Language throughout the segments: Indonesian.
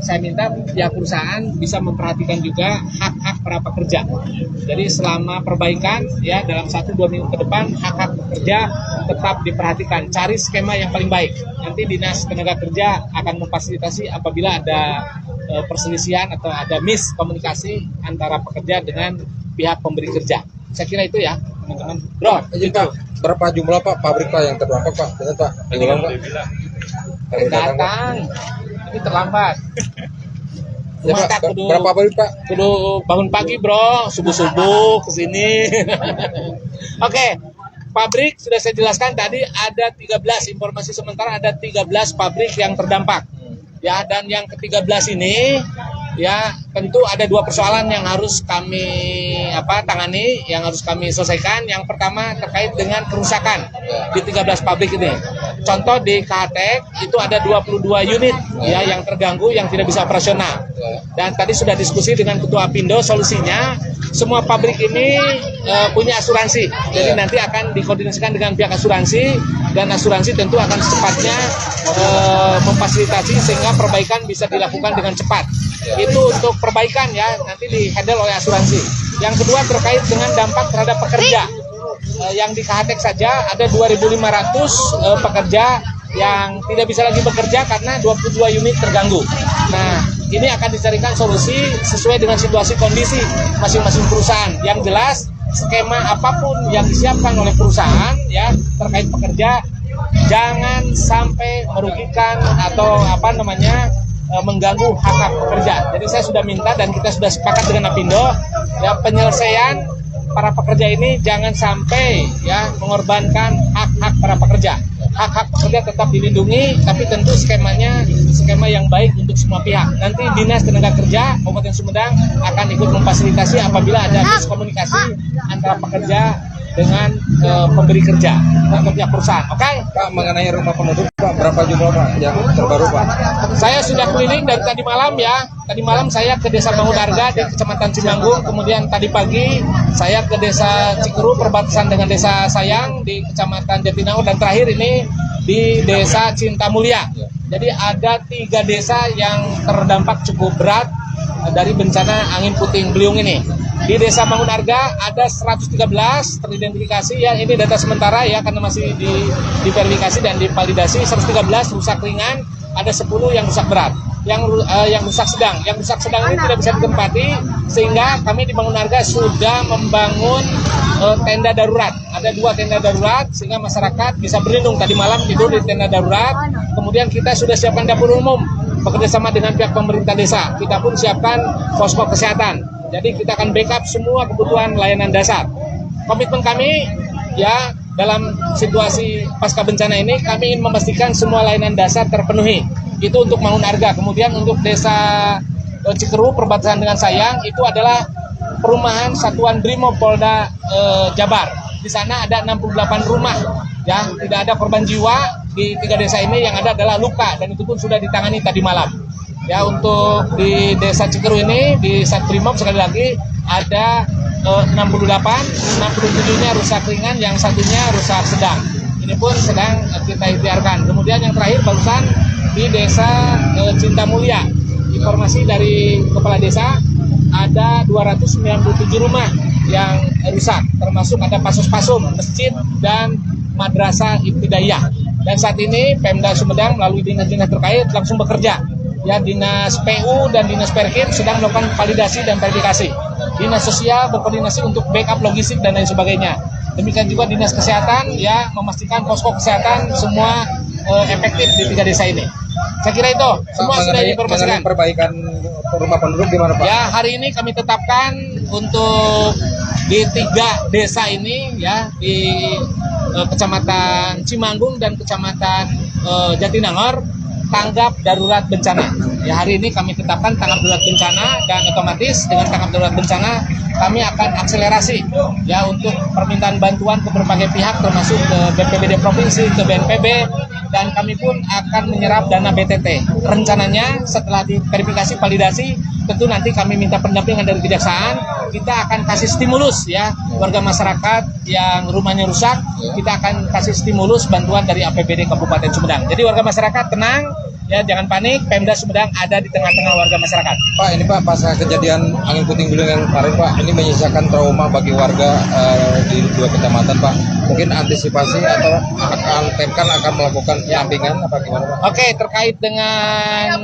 saya minta pihak perusahaan bisa memperhatikan juga hak-hak para pekerja. Jadi selama perbaikan ya dalam 1-2 minggu ke depan hak-hak pekerja tetap diperhatikan. Cari skema yang paling baik. Nanti Dinas Tenaga Kerja akan memfasilitasi apabila ada perselisihan atau ada miskomunikasi antara pekerja dengan pihak pemberi kerja. Saya kira itu ya teman-teman. Bro, Jadi Pak, berapa jumlah Pak pabrik Pak yang terdampak Pak? Benar Pak? Datang. Ini terlambat. Ya, Pak, berapa pabrik Pak? Kudu bangun pagi bro, subuh-subuh kesini. Oke, pabrik sudah saya jelaskan tadi ada 13, informasi sementara ada 13 pabrik yang terdampak. Ya, dan yang ke-13 ini ya tentu ada 2 persoalan yang harus kami tangani, yang harus kami selesaikan. Yang pertama terkait dengan kerusakan di 13 pabrik ini. Contoh di KHTEK itu ada 22 unit ya yang terganggu, yang tidak bisa operasional. Dan tadi sudah diskusi dengan Ketua Apindo, solusinya semua pabrik ini punya asuransi. Jadi nanti akan dikoordinasikan dengan pihak asuransi, dan asuransi tentu akan secepatnya memfasilitasi sehingga perbaikan bisa dilakukan dengan cepat. Itu untuk perbaikan ya, nanti di-handle oleh asuransi. Yang kedua terkait dengan dampak terhadap pekerja. Yang di KHTEK saja ada 2.500 pekerja yang tidak bisa lagi bekerja karena 22 unit terganggu. Nah, ini akan dicarikan solusi sesuai dengan situasi kondisi masing-masing perusahaan. Yang jelas, skema apapun yang disiapkan oleh perusahaan ya terkait pekerja jangan sampai merugikan atau mengganggu hak-hak pekerja. Jadi saya sudah minta dan kita sudah sepakat dengan Apindo ya, penyelesaian para pekerja ini jangan sampai ya mengorbankan hak-hak para pekerja. Hak-hak pekerja tetap dilindungi, tapi tentu skemanya skema yang baik untuk semua pihak. Nanti Dinas Tenaga Kerja Kabupaten Sumedang akan ikut memfasilitasi apabila ada miskomunikasi antara pekerja dengan pemberi kerja atau pihak perusahaan. Oke? Pak, mengenai rumah penduduk Pak, berapa jumlah Pak yang terbaru Pak? Saya sudah keliling dari tadi malam ya. Tadi malam saya ke Desa Bangun Harga di Kecamatan Cimanggung, kemudian tadi pagi saya ke Desa Cikeru perbatasan dengan Desa Sayang di Kecamatan Jatinangor, dan terakhir ini di Desa Cinta Mulia. Jadi ada 3 desa yang terdampak cukup berat dari bencana angin puting beliung ini. Di Desa Bangun Harga ada 113 teridentifikasi ya, ini data sementara ya karena masih diverifikasi dan divalidasi. 113 rusak ringan, ada 10 yang rusak berat. Yang rusak sedang. Yang rusak sedang ini tidak bisa ditempati, sehingga kami di Bangun Harga sudah membangun tenda darurat. Ada 2 tenda darurat sehingga masyarakat bisa berlindung. Tadi malam tidur di tenda darurat. Kemudian kita sudah siapkan dapur umum bekerjasama dengan pihak pemerintah desa. Kita pun siapkan posko kesehatan. Jadi kita akan backup semua kebutuhan layanan dasar. Komitmen kami ya dalam situasi pasca bencana ini, kami ingin memastikan semua layanan dasar terpenuhi. Itu untuk Bangun Harga. Kemudian untuk Desa Cikeru perbatasan dengan Sayang itu adalah perumahan Satuan Brimob Polda Jabar. Di sana ada 68 rumah ya, tidak ada korban jiwa di 3 desa ini, yang ada adalah luka, dan itu pun sudah ditangani tadi malam. Ya, untuk di Desa Cikeru ini di Satbrimob sekali lagi ada 68, 67-nya rusak ringan, yang satunya rusak sedang. Ini pun sedang kita ikhtiarkan. Kemudian yang terakhir barusan di Desa Cinta Mulia, informasi dari Kepala Desa ada 297 rumah yang rusak, termasuk ada pasus-pasum, masjid, dan madrasah ibtidaiyah. Dan saat ini Pemda Sumedang melalui dinas-dinas terkait langsung bekerja. Ya, Dinas PU dan Dinas Perkin sedang melakukan validasi dan verifikasi. Dinas Sosial berkoordinasi untuk backup logistik dan lain sebagainya. Demikian juga Dinas Kesehatan ya memastikan posko kesehatan semua efektif di 3 desa ini. Saya kira itu semua sudah diinformasikan. Perbaikan rumah penduduk gimana Pak? Ya, hari ini kami tetapkan untuk di 3 desa ini ya, di Kecamatan Cimanggung dan Kecamatan Jatinangor, tanggap darurat bencana. Ya, hari ini kami tetapkan tanggap darurat bencana, dan otomatis dengan tanggap darurat bencana kami akan akselerasi ya untuk permintaan bantuan ke berbagai pihak, termasuk ke BPBD provinsi, ke BNPB, dan kami pun akan menyerap dana BTT. Rencananya setelah diverifikasi validasi, tentu nanti kami minta pendampingan dari kejaksaan. Kita akan kasih stimulus ya warga masyarakat yang rumahnya rusak, kita akan kasih stimulus bantuan dari APBD Kabupaten Sumedang. Jadi warga masyarakat tenang Ya, jangan panik, Pemda Sumedang ada di tengah-tengah warga masyarakat. Pak, ini Pak, pasca kejadian angin puting beliung yang kemarin Pak, ini menyisakan trauma bagi warga di 2 kecamatan Pak. Mungkin antisipasi atau Pemkab akan melakukan pendampingan apa gimana Pak? Oke, terkait dengan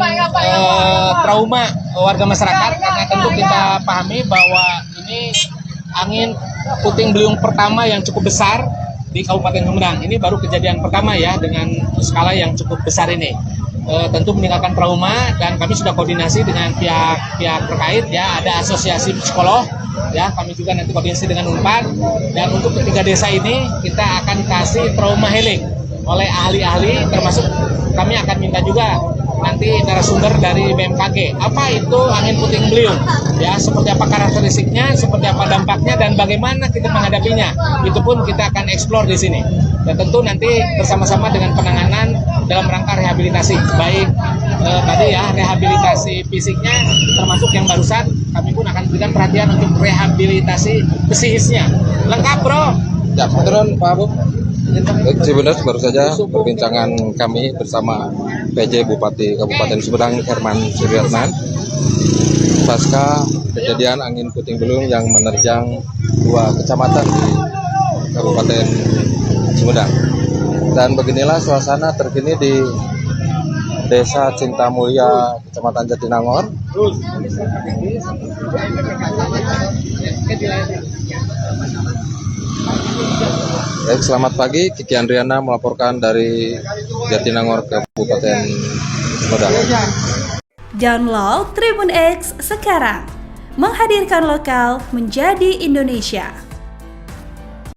trauma warga masyarakat, karena tentu kita pahami bahwa ini angin puting beliung pertama yang cukup besar di Kabupaten Sumedang. Ini baru kejadian pertama ya dengan skala yang cukup besar ini. Tentu meninggalkan trauma, dan kami sudah koordinasi dengan pihak terkait ya, ada asosiasi psikolog ya, kami juga nanti koordinasi dengan Unpad, dan untuk ketiga desa ini kita akan kasih trauma healing oleh ahli-ahli, termasuk kami akan minta juga nanti narasumber dari BMKG apa itu angin puting beliung ya, seperti apa karakteristiknya, seperti apa dampaknya, dan bagaimana kita menghadapinya. Itu pun kita akan eksplor di sini, dan tentu nanti bersama-sama dengan penanganan dalam rangka rehabilitasi, baik tadi ya rehabilitasi fisiknya, termasuk yang barusan kami pun akan berikan perhatian untuk rehabilitasi psikisnya. Lengkap bro. Ya, turun Pak Abu. Baik, sebenarnya baru saja perbincangan kami bersama PJ Bupati Kabupaten Sumedang Herman Suryatman pasca kejadian angin puting beliung yang menerjang 2 kecamatan di Kabupaten Sumedang. Dan beginilah suasana terkini di Desa Cinta Mulia, Kecamatan Jatinangor. Baik, selamat pagi. Kiki Andriana melaporkan dari Jatinangor, Kabupaten Sumedang. Download Tribun X sekarang, menghadirkan lokal menjadi Indonesia.